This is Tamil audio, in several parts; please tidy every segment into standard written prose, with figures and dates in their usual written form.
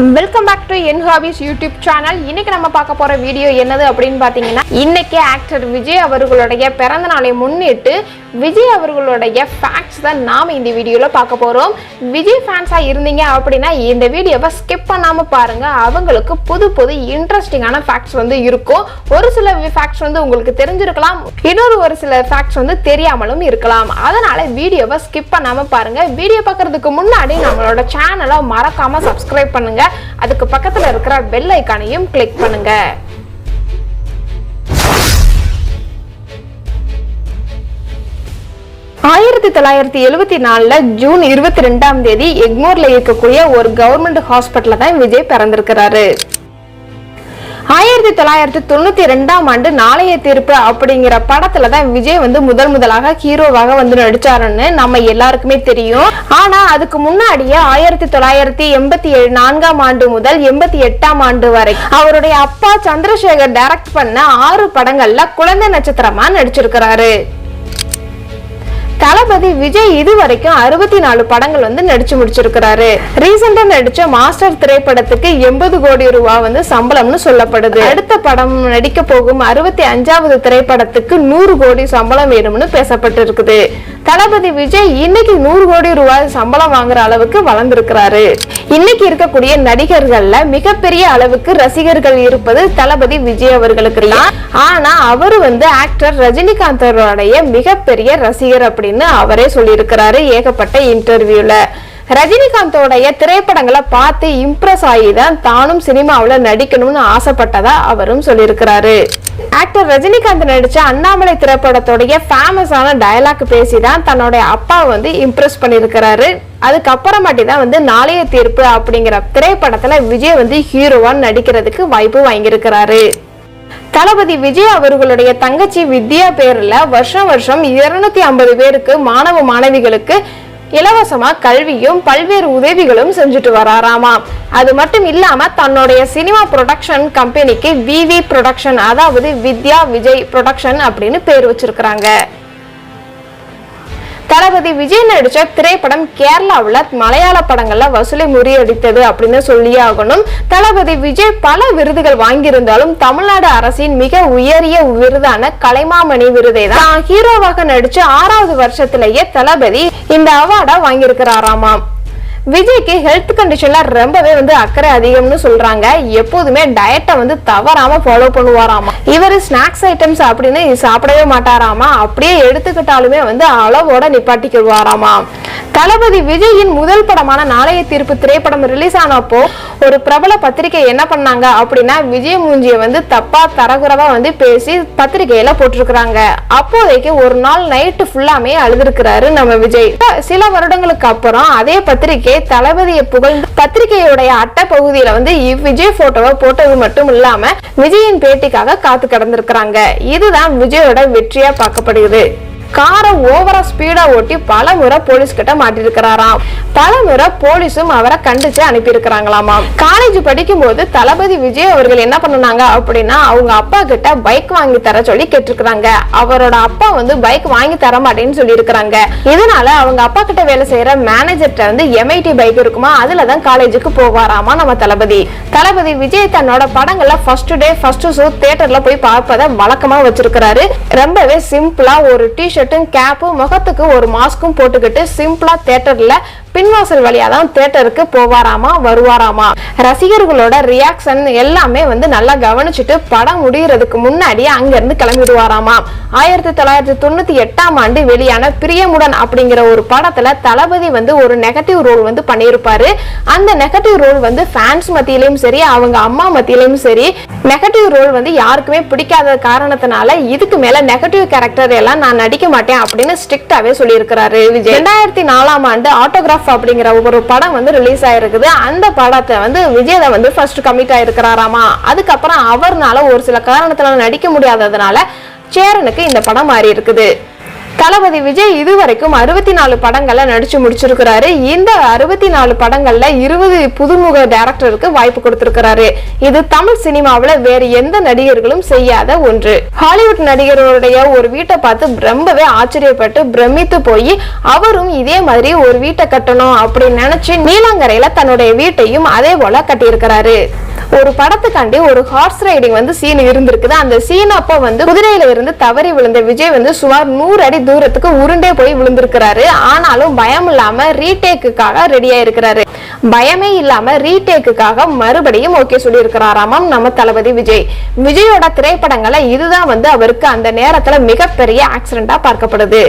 வெல்கம் பேக் டு என் ஹாபிஸ் யூடியூப் சேனல். இன்னைக்கு நம்ம பார்க்க போற வீடியோ என்னது அப்படின்னு பாத்தீங்கன்னா, இன்னைக்கு ஆக்டர் விஜய் அவர்களுடைய பிறந்த நாளை முன்னிட்டு விஜய் அவர்களுடைய ஃபேக்ட்ஸ் தான் நாம இந்த வீடியோல பார்க்க போறோம். விஜய் ஃபேன்ஸா இருந்தீங்க அப்படின்னா இந்த வீடியோவை ஸ்கிப் பண்ணாம பாருங்க. அவங்களுக்கு புது புது இன்ட்ரெஸ்டிங்கான ஃபேக்ட்ஸ் வந்து இருக்கும். ஒரு சில ஃபேக்ட்ஸ் வந்து உங்களுக்கு தெரிஞ்சிருக்கலாம், ஒரு சில ஃபேக்ட்ஸ் வந்து தெரியாமலும் இருக்கலாம். அதனால வீடியோவை ஸ்கிப் பண்ணாம பாருங்க. வீடியோ பார்க்கறதுக்கு முன்னாடி நம்மளோட சேனலை மறக்காம சப்ஸ்கிரைப் பண்ணுங்க. அதுக்கு பக்கத்துல இருக்கிற பெல் ஐகானையும் கிளிக் பண்ணுங்க. ஆயிரத்தி 1974 ஜூன் 22 எக்மோர்ல இருக்கக்கூடிய ஒரு கவர்மெண்ட் ஹாஸ்பிட்டல்ல தான் விஜய் பிறந்திருக்கிறாரு. 1992 நாளைய தீர்ப்பு அப்படிங்கிற படத்துல தான் விஜய் வந்து முதலாக ஹீரோவாக வந்து நடிச்சாருன்னு நம்ம எல்லாருக்குமே தெரியும். ஆனா அதுக்கு முன்னாடியே 1984 முதல் 88 வரை அவருடைய அப்பா சந்திரசேகர் டைரக்ட் பண்ண 6 படங்கள்ல குழந்தை நட்சத்திரமா நடிச்சிருக்கிறாரு. தளபதி விஜய் இதுவரைக்கும் 64 படங்கள் வந்து நடிச்சு முடிச்சிருக்கிறாரு. ரீசெண்டா நடிச்ச மாஸ்டர் திரைப்படத்துக்கு 80 கோடி ரூபாய் வந்து சம்பளம்னு சொல்லப்படுது. அடுத்த படம் நடிக்க போகும் 65வது திரைப்படத்துக்கு 100 கோடி சம்பளம் வேணும்னு பேசப்பட்டு இருக்குது. தளபதி விஜய் இன்னைக்கு 100 கோடி ரூபாய் சம்பளம் வாங்குற அளவுக்கு வளர்ந்திருக்கிறாரு. இன்னைக்கு இருக்கக்கூடிய நடிகர்கள்ல மிகப்பெரிய அளவுக்கு ரசிகர்கள் இருப்பது தளபதி விஜய் அவர்களுக்கு தான். ஆனா அவரு வந்து ஆக்டர் ரஜினிகாந்தோடைய மிகப்பெரிய ரசிகர் அப்படின்னு அவரே சொல்லியிருக்கிறாரு ஏகப்பட்ட இன்டர்வியூல. ரஜினிகாந்தோடைய திரைப்படங்களை பார்த்து இம்ப்ரெஸ் ஆகிதான் தானும் சினிமாவில நடிக்கணும்னு ஆசைப்பட்டதா அவரும் சொல்லியிருக்கிறாரு. ஆக்டர் ரஜினிகாந்த் நடிச்ச அண்ணாமலை திரைப்படத்தோடைய ஃபேமஸான டயலாக் பேசிதான் தன்னுடைய அப்பா வந்து இம்ப்ரெஸ் பண்ணிருக்கிறாரு. அதுக்கப்புறமாட்டி தான் வந்து நாளைய தீர்ப்பு அப்படிங்கிற திரைப்படத்துல விஜய் வந்து ஹீரோவா நடிக்கிறதுக்கு வாய்ப்பு வாங்கியிருக்கிறாரு. தளபதி விஜய் அவர்களுடைய தங்கச்சி வித்யா பேர்ல வருஷம் 250 பேருக்கு மாணவிகளுக்கு இலவசமா கல்வியும் பல்வேறு உதவிகளும் செஞ்சுட்டு வராராமா. அது மட்டும் இல்லாம தன்னுடைய சினிமா ப்ரொடக்ஷன் கம்பெனிக்கு விவி ப்ரொடக்ஷன், அதாவது வித்யா விஜய் ப்ரொடக்ஷன் அப்படின்னு பேர் வச்சிருக்கிறாங்க. தளபதி விஜய் நடிச்ச திரைப்படம் கேரளாவுல மலையாள படங்கள்ல வசூலை முறியடித்தது அப்படின்னு சொல்லியே ஆகணும். தளபதி விஜய் பல விருதுகள் வாங்கியிருந்தாலும் தமிழ்நாடு அரசின் மிக உயரிய விருதான கலைமாமணி விருதை தான் ஹீரோவாக நடிச்ச 6வது வருஷத்திலேயே தளபதி இந்த அவார்டா வாங்கியிருக்கிறாராமாம். விஜய்க்கு ஹெல்த் கண்டிஷன்ல ரொம்பவே வந்து அக்கறை அதிகம்னு சொல்றாங்க. எப்போதுமே டயட்டை வந்து தவறாம ஃபாலோ பண்ணுவாராமா. இவர் ஸ்நாக்ஸ் ஐட்டம்ஸ் அப்படின்னு சாப்பிடவே மாட்டாராமா. அப்படியே எடுத்துக்கிட்டாலுமே வந்து அளவோட நிப்பாட்டிக்குவாராமா. தளபதி விஜயின் முதல் படமான நாளைய தீர்ப்பு திரைப்படம் ரிலீஸ் ஆனப்போ ஒரு பிரபல பத்திரிகை என்ன பண்ணாங்க அப்படின்னா, விஜய் மூஞ்சிய வந்து தப்பா தரகுறவா வந்து பேசி பத்திரிகையில போட்டிருக்கிறாங்க. அப்போதைக்கு ஒரு நாள் நைட்டு ஃபுல்லாமே அழுதுருக்கிறாரு நம்ம விஜய். சில வருடங்களுக்கு அப்புறம் அதே பத்திரிகை தளபதியை புகழ்ந்து பத்திரிகையுடைய அட்டை பகுதியில வந்து விஜய் போட்டோவை போட்டது மட்டும் இல்லாம விஜயின் பேட்டிக்காக காத்து கிடந்திருக்கிறாங்க. இதுதான் விஜயோட வெற்றியா பார்க்கப்படுகிறது. காரை ஓவரா ஸ்பீடா ஓட்டி பல முறை போலீஸ் கிட்ட மாட்டிருக்கிறாராம். பல முறை போலீஸும் அவரை கண்டிச்சு அனுப்பி இருக்கிறாங்களாமா. காலேஜ் படிக்கும் போது தளபதி விஜய் அவர்கள் என்ன பண்ணாங்க அப்படின்னா, அவங்க அப்பா கிட்ட பைக் வாங்கி தர சொல்லி கேட்டிருக்கிறாங்க. அவரோட அப்பா வந்து பைக் வாங்கி தர மாட்டேன்னு சொல்லி இருக்கிறாங்க. இதனால அவங்க அப்பா கிட்ட வேலை செய்யற மேனேஜர்கிட்ட வந்து MIT பைக் இருக்குமா, அதுலதான் காலேஜுக்கு போவாராமா நம்ம தளபதி. தளபதி விஜய் தன்னோட படங்கள்ல ஃபர்ஸ்ட் டே ஃபர்ஸ்ட் ஷோ தியேட்டர்ல போய் பார்ப்பதை வழக்கமா வச்சிருக்கிறாரு. ரொம்பவே சிம்பிளா ஒரு டிஷர்ட் கேப்பும் முகத்துக்கு ஒரு மாஸ்கும் போட்டுக்கிட்டு சிம்பிளா தியேட்டர்ல பின்வாசல் வழியா தான் தியேட்டருக்கு போவாராமா வருவாராமா. ரசிகர்களோட ரியாக்ஷன் எல்லாமே வந்து நல்லா கவனிச்சுட்டு படம் முடிகிறதுக்கு முன்னாடி அங்க இருந்து கிளம்பிடுவாராமா. 1998 வெளியான பிரியமுடன் அப்படிங்கிற ஒரு படத்துல தளபதி வந்து ஒரு நெகட்டிவ் ரோல் வந்து பண்ணியிருப்பாரு. அந்த நெகட்டிவ் ரோல் வந்து ஃபேன்ஸ் மத்தியிலும் சரி அவங்க அம்மா மத்தியிலும் சரி நெகட்டிவ் ரோல் வந்து யாருக்குமே பிடிக்காத காரணத்தினால இதுக்கு மேல நெகட்டிவ் கேரக்டர் எல்லாம் நான் நடிக்க மாட்டேன் அப்படின்னு ஸ்ட்ரிக்டாவே சொல்லியிருக்கிறாரு விஜய். 2004 ஆட்டோகிராஃப் அப்படிங்கிற ஒரு படம் வந்து ரிலீஸ் ஆயிருக்குது. அந்த படத்தை வந்து விஜய் தான் வந்து ஃபர்ஸ்ட் கமிட் ஆயிருக்கிறாராமா. அதுக்கப்புறம் அவர்னால ஒரு சில காரணத்தினால நடிக்க முடியாததுனால சேரனுக்கு இந்த படம் மாறி இருக்குது. தளபதி விஜய் இதுவரைக்கும் 64 படங்கள்ல நடிச்சு முடிச்சிருக்கிறாரு. இந்த 64 படங்கள்ல 20 புதுமுக டைரக்டருக்கு வாய்ப்பு கொடுத்திருக்கிறாரு. இது தமிழ் சினிமாவில வேறு எந்த நடிகர்களும் செய்யாத ஒன்று. ஹாலிவுட் நடிகர்களுடைய ஒரு வீட்டை பார்த்து ரொம்பவே ஆச்சரியப்பட்டு பிரமித்து போய் அவரும் இதே மாதிரி ஒரு வீட்டை கட்டணும் அப்படின்னு நினைச்சு நீலாங்கரையில தன்னுடைய வீட்டையும் அதே போல கட்டியிருக்கிறாரு. ஒரு படத்துக்காண்டி ஒரு ஹார்ஸ் ரைடிங் சீன் இருந்திருக்குது. அந்த சீன் அப்ப குதிரையில இருந்து தவறி விழுந்த விஜய் சுமார் 100 அடி தூரத்துக்கு உருண்டே போய் விழுந்திருக்கிறாரு. ஆனாலும் பயம் இல்லாம ரீடேக்குக்காக ரெடியா இருக்கிறாரு. பயமே இல்லாம ரீடேக்குக்காக மறுபடியும் ஓகே சொல்லி இருக்கிறாராம் நம்ம தளபதி விஜய். விஜயோட திரைப்படங்களை இதுதான் அவருக்கு அந்த நேரத்துல மிகப்பெரிய ஆக்சிடென்டா பார்க்கப்படுது.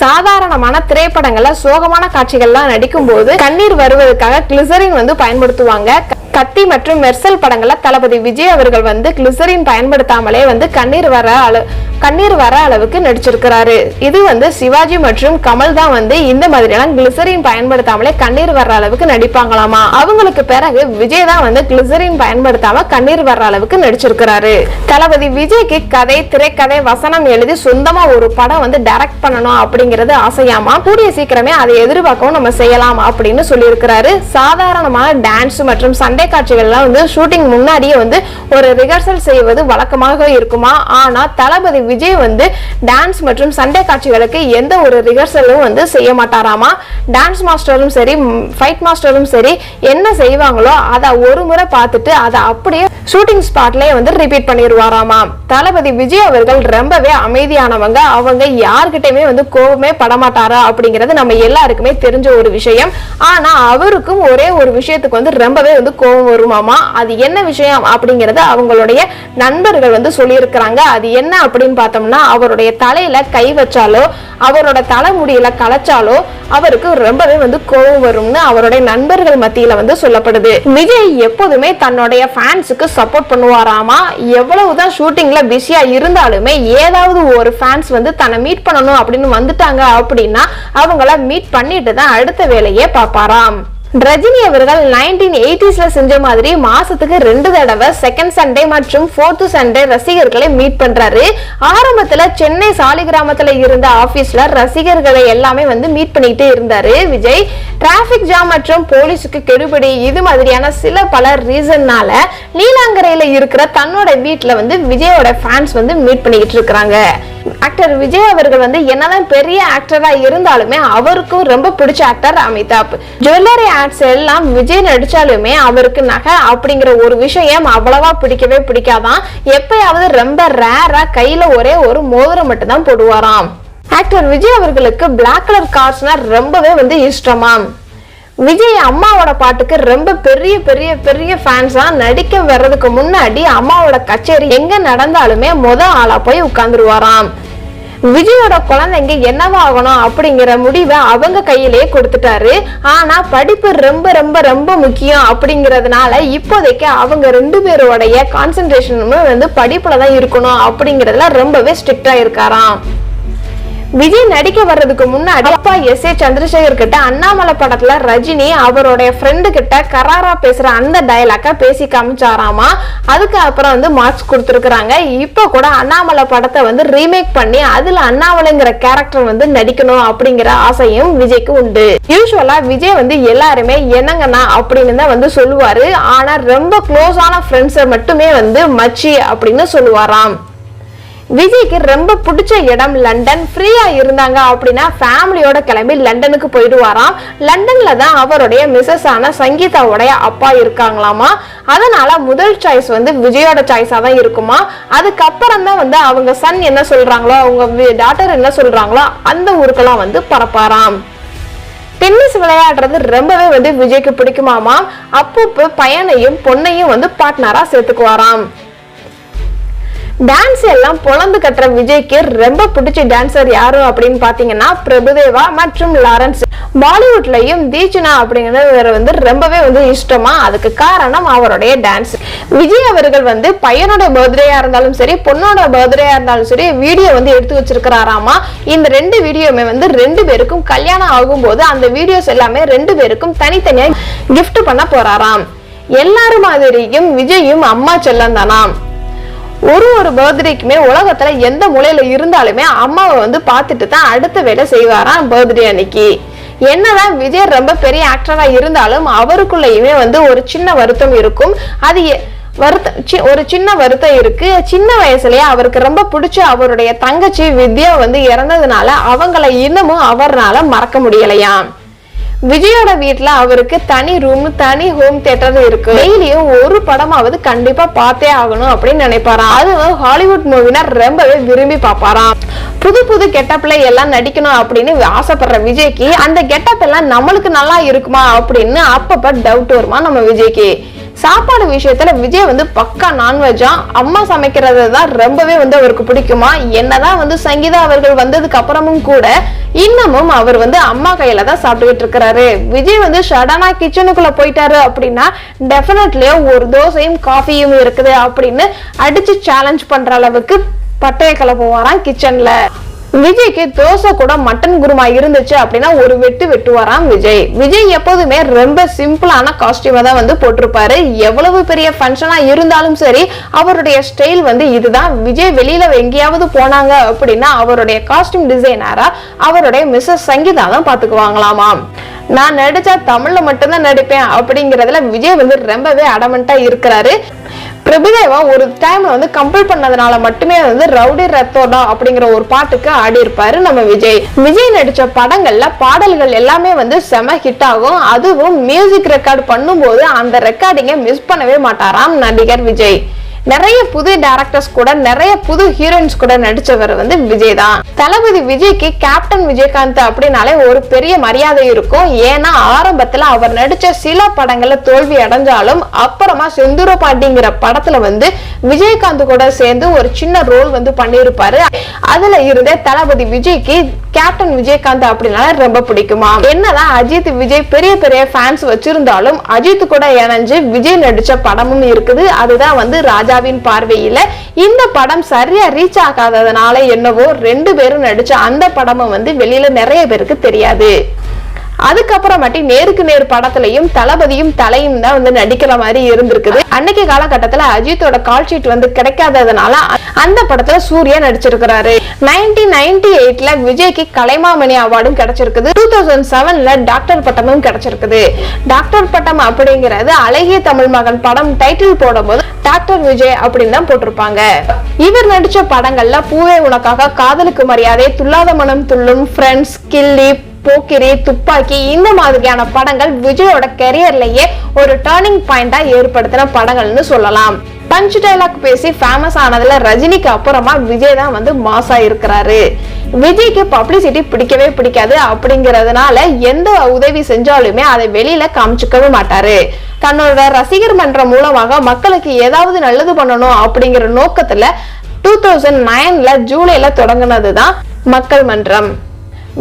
சாதாரணமான திரைப்படங்கள்ல சோகமான காட்சிகள்லாம் நடிக்கும் போது கண்ணீர் வருவதற்காக கிளிசரின் பயன்படுத்துவாங்க. கத்தி மற்றும் மெர்சல் படங்கள்ல தளபதி விஜய் அவர்கள் கிளிசரின் பயன்படுத்தாமலே கண்ணீர் வர அளவுக்கு நடிச்சிருக்கிறாரு. இது சிவாஜி மற்றும் கமல் தான் இந்த மாதிரியெல்லாம் கிளிசரின் பயன்படுத்தாமலே கண்ணீர் வர்ற அளவுக்கு நடிப்பாங்களாமா. அவங்களுக்கு பிறகு விஜய் தான் கிளிசரின் பயன்படுத்தாம கண்ணீர் வர்ற அளவுக்கு நடிச்சிருக்கிறாரு. தளபதி விஜய்க்கு கதை, திரைக்கதை, வசனம் எழுதி சொந்தமா ஒரு படம் டைரக்ட் பண்ணணும் அப்படிங்கிறது ஆசையாமா. கூடிய சீக்கிரமே அதை எதிர்பார்க்கவும் நம்ம செய்யலாம் அப்படின்னு சொல்லி இருக்கிறாரு. சாதாரணமான டான்ஸ் மற்றும் சண்டை காட்சிகள்லாம் ஷூட்டிங் முன்னாடியே ஒரு ரிஹர்சல் செய்வது வழக்கமாக இருக்குமா. ஆனா தளபதி விஜய் டான்ஸ் மற்றும் சண்டை காட்சிகளுக்கு எந்த ஒரு ரிஹர்சலும் செய்ய மாட்டாராமா. டான்ஸ் மாஸ்டரும் சரி, ஃபைட் மாஸ்டரும் சரி, என்ன செய்வாங்களோ அதை ஒரு முறை பார்த்துட்டு அதை அப்படியே ஷூட்டிங் ஸ்பாட்லயே ரிப்பீட் பண்ணிடுவாராமா. தளபதி விஜய் அவர்கள் ரொம்பவே அமைதியானவங்க. அவங்க யார்கிட்டயுமே கோபமே படமாட்டாரா அப்படிங்கிறது நம்ம எல்லாருக்குமே தெரிஞ்ச ஒரு விஷயம். ஆனா அவருக்கும் ஒரே ஒரு விஷயத்துக்கு ரொம்பவே கோபம் வருமாமா. அது என்ன விஷயம் அப்படிங்கறது அவங்களுடைய நண்பர்கள் சொல்லி இருக்கிறாங்க. அது என்ன அப்படின்னு பார்த்தோம்னா, அவருடைய தலையில கை வச்சாலோ அவரோட தலைமுடியில கலைச்சாலோ அவருக்கு ரொம்பவே கோபம் வரும்னு அவருடைய நண்பர்கள் மத்தியில சொல்லப்படுது. விஜய் எப்போதுமே தன்னுடைய ஃபேன்ஸுக்கு சப்போர்ட் பண்ணுவாராமா. எவ்வளவுதான் ஷூட்டிங்ல பிஸியா இருந்தாலுமே ஏதாவது ஒரு ஃபேன்ஸ் தன்னை மீட் பண்ணணும் அப்படின்னு வந்துட்டாங்க அப்படின்னா அவங்கள மீட் பண்ணிட்டு தான் அடுத்த வேலையே பார்ப்பாராம். ரஜினி அவர்கள் 1980s செஞ்ச மாதிரி மாசத்துக்கு 2 தடவை செகண்ட் சண்டே மற்றும் 4th சண்டே ரசிகர்களை மீட் பண்றாரு. ஆரம்பத்துல சென்னை சாலிகிராமத்துல இருந்த ஆபீஸ்ல ரசிகர்களை எல்லாமே மீட் பண்ணிட்டே இருந்தாரு விஜய். டிராபிக் ஜாம் மற்றும் போலீஸுக்கு கெடுபிடி இது மாதிரியான பல ரீசன்னால நீலாங்கரையில இருக்கிற தன்னோட வீட்டுல விஜயோட ஃபேன்ஸ் மீட் பண்ணிக்கிட்டு இருக்காங்க. ஆக்டர் விஜய் அவர்கள் என்னதான் பெரிய ஆக்டரா இருந்தாலுமே அவருக்கும் ரொம்ப பிடிச்ச ஆக்டர் அமிதாப். ஜுவல்லரி ஆட்ஸ் எல்லாம் விஜய் நடிச்சாலுமே அவருக்கு நகை அப்படிங்கிற ஒரு விஷயம் அவ்வளவா பிடிக்கவே பிடிக்காதான். எப்பயாவது ரொம்ப ரேரா கையில ஒரே ஒரு மோதிரம் மட்டும் தான் போடுவாராம். ஆக்டர் விஜய் அவர்களுக்கு பிளாக் கலர் கார்ஸ்னா ரொம்பவே இஷ்டமாம். விஜய் அம்மாவோட பாட்டுக்கு ரொம்ப பெரிய பெரிய பெரிய ஃபேன்ஸா நடிக்க வர்றதுக்கு முன்னாடி அம்மாவோட கச்சேரி எங்க நடந்தாலுமே ஆளா போய் உட்கார்ந்துருவாராம். விஜயோட குழந்தைங்க என்னவாகணும் அப்படிங்கிற முடிவை அவங்க கையிலேயே கொடுத்துட்டாரு. ஆனா படிப்பு ரொம்ப ரொம்ப ரொம்ப முக்கியம் அப்படிங்கறதுனால இப்போதைக்கு அவங்க 2 பேரோடைய கான்சென்ட்ரேஷனுமே படிப்புலதான் இருக்கணும் அப்படிங்கறதுல ரொம்பவே ஸ்ட்ரிக்டா இருக்காராம். விஜய் நடிக்க வர்றதுக்கு முன்னாடி அப்பா எஸ் ஏ சந்திரசேகர் கிட்ட அண்ணாமலை படத்துல ரஜினி அவருடைய ஃப்ரெண்டு கிட்ட கராரா பேசுற அந்த டயலாக பேசி காமிச்சாராமா. அதுக்கு அப்புறம் மார்க்ஸ் கொடுத்துருக்காங்க. இப்ப கூட அண்ணாமலை படத்தை ரீமேக் பண்ணி அதுல அண்ணாமலைங்கிற கேரக்டர் நடிக்கணும் அப்படிங்கிற ஆசையும் விஜய்க்கு உண்டு. யூசுவலா விஜய் எல்லாருமே என்னங்கண்ணா அப்படின்னு தான் சொல்லுவாரு. ஆனா ரொம்ப க்ளோஸான ஃப்ரெண்ட்ஸை மட்டுமே மச்சி அப்படின்னு சொல்லுவாராம். விஜய்க்கு ரொம்ப பிடிச்ச இடம் லண்டன். ஃப்ரீயா இருந்தாங்க அப்படின்னா ஃபேமிலியோட கிளம்பி லண்டனுக்கு போயிடுவாராம். லண்டன்ல தான் அவருடைய மிஸ்ஸஸ் ஆன சங்கீதாவுடைய அப்பா இருக்காங்களாமா. அதனால முதல் சாய்ஸ் விஜயோட சாய்ஸா தான் இருக்குமா. அதுக்கப்புறம் தான் அவங்க சன் என்ன சொல்றாங்களோ அவங்க டாட்டர் என்ன சொல்றாங்களோ அந்த ஊருக்கெல்லாம் பரப்பாராம். டென்னிஸ் விளையாடுறது ரொம்பவே விஜய்க்கு பிடிக்குமாமா. அப்பப்போ பையனையும் பொண்ணையும் பார்ட்னரா சேர்த்துக்குவாராம். டான்ஸ் எல்லாம் பொழந்து கட்டுற விஜய்க்கு ரொம்ப பிடிச்ச டான்சர் யாரு அப்படின்னு பாத்தீங்கன்னா பிரபுதேவா மற்றும் லாரன்ஸ். பாலிவுட்லயும் தீட்சணா அப்படிங்கிறது ரொம்பவே இஷ்டமா. அதுக்கு காரணம் அவருடைய டான்ஸ். விஜய் அவர்கள் பையனோட பர்த்டேயா இருந்தாலும் சரி, பொண்ணோட பர்த்டேயா இருந்தாலும் சரி வீடியோ எடுத்து வச்சிருக்கிறாராமா. இந்த 2 வீடியோமே 2 பேருக்கும் கல்யாணம் ஆகும் போது அந்த வீடியோஸ் எல்லாமே 2 பேருக்கும் தனித்தனியா கிஃப்ட் பண்ண போறாராம். எல்லாரும் மாதிரியும் விஜயும் அம்மா செல்லம் தானாம். ஒரு பர்த்டேக்குமே உலகத்துல எந்த மூலையில இருந்தாலுமே அம்மாவை வந்து பார்த்துட்டு தான் அடுத்த வேலை செய்வாராம் பர்த்டே அன்னைக்கு. என்னதான் விஜய் ரொம்ப பெரிய ஆக்டரா இருந்தாலும் அவருக்குள்ளயுமே வந்து ஒரு சின்ன வருத்தம் இருக்கும். அது ஒரு சின்ன வருத்தம் இருக்கு. சின்ன வயசுலயே அவருக்கு ரொம்ப பிடிச்ச அவருடைய தங்கச்சி வித்யா வந்து இறந்ததுனால அவங்கள இன்னமும் அவரால மறக்க முடியலையாம். விஜயோட வீட்டுல அவருக்கு தனி ரூம், தனி ஹோம் தியேட்டர் இருக்கு. டெய்லியும் ஒரு படமாவது கண்டிப்பா பார்த்தே ஆகணும் அப்படின்னு நினைப்பாராம். அதுவும் ஹாலிவுட் மூவினா ரொம்பவே விரும்பி பாப்பாராம். புது கெட்டப்ல எல்லாம் நடிக்கணும் அப்படின்னு ஆசைப்படுற விஜய்க்கு அந்த கெட்டப் எல்லாம் நம்மளுக்கு நல்லா இருக்குமா அப்படின்னு அப்பப்ப டவுட் வருமா நம்ம விஜய்க்கு. சாப்பாடு விஷயத்துல விஜய் வந்து பக்கா நான்வெஜ்ஜா, அம்மா சமைக்கிறது தான் ரொம்பவே வந்து அவருக்கு பிடிக்குமா. என்னதான் வந்து சங்கீதா அவர்கள் வந்ததுக்கு அப்புறமும் கூட இன்னமும் அவர் வந்து அம்மா கையில தான் சாப்பிட்டுக்கிட்டு இருக்கிறாரு. விஜய் வந்து சடனா கிச்சனுக்குள்ள போயிட்டாரு அப்படின்னா டெஃபினெட்லி ஒரு தோசையும் காஃபியும் இருக்குது அப்படின்னு அடிச்சு சேலஞ்ச் பண்ற அளவுக்கு பட்டைய கிளப்புவாராம் கிச்சன்ல. விஜய்க்கு தோசை கூட மட்டன் குருமா இருந்துச்சு அப்படின்னா ஒரு வெட்டுவாராம் விஜய். விஜய் எப்போதுமே ரொம்ப சிம்பிளான காஸ்டியூமை தான் வந்து போட்டிருப்பாரு. எவ்வளவு பெரிய ஃபங்க்ஷனா இருந்தாலும் சரி அவருடைய ஸ்டைல் வந்து இதுதான். விஜய் வெளியில எங்கேயாவது போனாங்க அப்படின்னா அவருடைய காஸ்டியூம் டிசைனரா அவருடைய மிஸ்ஸஸ் சங்கீதா தான் பாத்துக்குவாங்களாமா. நான் நடிச்சா தமிழ்ல மட்டும்தான் நடிப்பேன் அப்படிங்கறதுல விஜய் வந்து ரொம்பவே அடமெண்டா இருக்கிறாரு. பிரபுதேவா ஒரு டைம்ல வந்து கம்பல் பண்ணதுனால மட்டுமே வந்து ரவுடி ரத்தோடா அப்படிங்கிற ஒரு பாட்டுக்கு ஆடி இருப்பாரு நம்ம விஜய். விஜய் நடிச்ச படங்கள்ல பாடல்கள் எல்லாமே வந்து செம ஹிட் ஆகும். அதுவும் மியூசிக் ரெக்கார்ட் பண்ணும்போது அந்த ரெக்கார்டிங்க மிஸ் பண்ணவே மாட்டாராம் நடிகர் விஜய். நிறைய புது டைரக்டர்ஸ் கூட நிறைய புது ஹீரோயின்ஸ் கூட நடிச்சவர் வந்து விஜய் தான். தளபதி விஜய்க்கு கேப்டன் விஜயகாந்த் அப்படின்னாலே ஒரு பெரிய மரியாதை இருக்கும். ஏன்னா ஆரம்பத்துல அவர் நடிச்ச சில படங்கள்ல தோல்வி அடைஞ்சாலும் அப்புறமா செந்தூர பாண்டிங்கிற படத்துல வந்து விஜயகாந்த் கூட சேர்ந்து ஒரு சின்ன ரோல் வந்து பண்ணியிருப்பாரு. அதுல இருந்தே தளபதி விஜய்க்கு கேப்டன் விஜயகாந்த் அப்படின்னால ரொம்ப பிடிக்குமா. என்னதான் அஜித் விஜய் பெரிய ஃபேன்ஸ் வச்சிருந்தாலும் அஜித் கூட இணைஞ்சு விஜய் நடிச்ச படமும் இருக்குது. அதுதான் வந்து ராஜாவின் பார்வையில. இந்த படம் சரியா ரீச் ஆகாததுனால என்னவோ ரெண்டு பேரும் நடிச்ச அந்த படமும் வந்து வெளியில நிறைய பேருக்கு தெரியாது. அதுக்கப்புறமாட்டி நேருக்கு நேர் படத்திலையும் தளபதியும் தலையும் தான் வந்து நடிக்கிற மாதிரி இருந்திருக்குது. அன்னைக்கு காலகட்டத்துல அஜித்தோட கால் ஷீட் வந்து கிடைக்காததுனால அந்த படத்துல சூர்யா நடிச்சிருக்கிறாரு. 1998ல விஜய்க்கு கலைமாமணி அவார்டும் கிடைச்சிருக்குது. 2007ல டாக்டர் பட்டமும் கிடைச்சிருக்குது. டாக்டர் பட்டம் அப்படிங்கிறது அழகிய தமிழ் மகன் படம் டைட்டில் போடும்போது டாக்டர் விஜய் அப்படின்னு தான் போட்டிருப்பாங்க. இவர் நடிச்ச படங்கள்ல பூவே உனக்காக, காதலுக்கு மரியாதை, துல்லாத மனம் துள்ளும், ஃப்ரெண்ட்ஸ், கில்லி, போக்கிரி, துப்பாக்கி இந்த மாதிரியான படங்கள் விஜயோட கெரியர்லயே ஒரு டர்னிங் பாயிண்டா ஏற்படுத்தின படங்கள்னு சொல்லலாம். பஞ்ச் டைலாக் பேசி ஃபேமஸ் ஆனதுல ரஜினிக்கு அப்புறமா விஜய் தான் வந்து மாசா இருக்கிறாரு. விஜய்க்கு பப்ளிசிட்டி பிடிக்கவே பிடிக்காது. அப்படிங்கறதுனால எந்த உதவி செஞ்சாலுமே அதை வெளியில காமிச்சுக்கவே மாட்டாரு. தன்னோட ரசிகர் மன்றம் மூலமாக மக்களுக்கு ஏதாவது நல்லது பண்ணணும் அப்படிங்கிற நோக்கத்துல 2009ல ஜூலைல தொடங்கினதுதான் மக்கள் மன்றம்.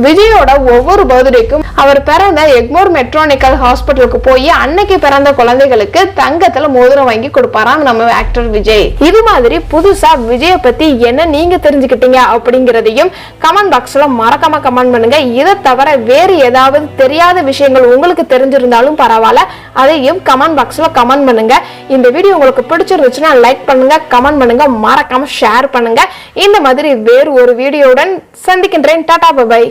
விஜயோட ஒவ்வொரு பர்த்டேக்கும் அவர் பிறந்த எக்மோர் மெட்ரானிக்கல் ஹாஸ்பிட்டலுக்கு போய் அன்னைக்கு பிறந்த குழந்தைகளுக்கு தங்கத்துல மோதிரம் வாங்கி கொடுப்பாராம் நம்ம ஆக்டர் விஜய். இது மாதிரி புதுசா விஜய பத்தி என்ன நீங்க தெரிஞ்சுக்கிட்டீங்க அப்படிங்கறதையும் கமெண்ட் பாக்ஸ்ல மறக்காம கமெண்ட் பண்ணுங்க. இதை தவிர வேறு ஏதாவது தெரியாத விஷயங்கள் உங்களுக்கு தெரிஞ்சிருந்தாலும் பரவாயில்ல, அதையும் கமெண்ட் பாக்ஸ்ல கமெண்ட் பண்ணுங்க. இந்த வீடியோ உங்களுக்கு பிடிச்சிருந்துச்சுன்னா லைக் பண்ணுங்க, கமெண்ட் பண்ணுங்க, மறக்காம ஷேர் பண்ணுங்க. இந்த மாதிரி வேறு ஒரு வீடியோவுடன் சந்திக்கின்றேன். Tata bye.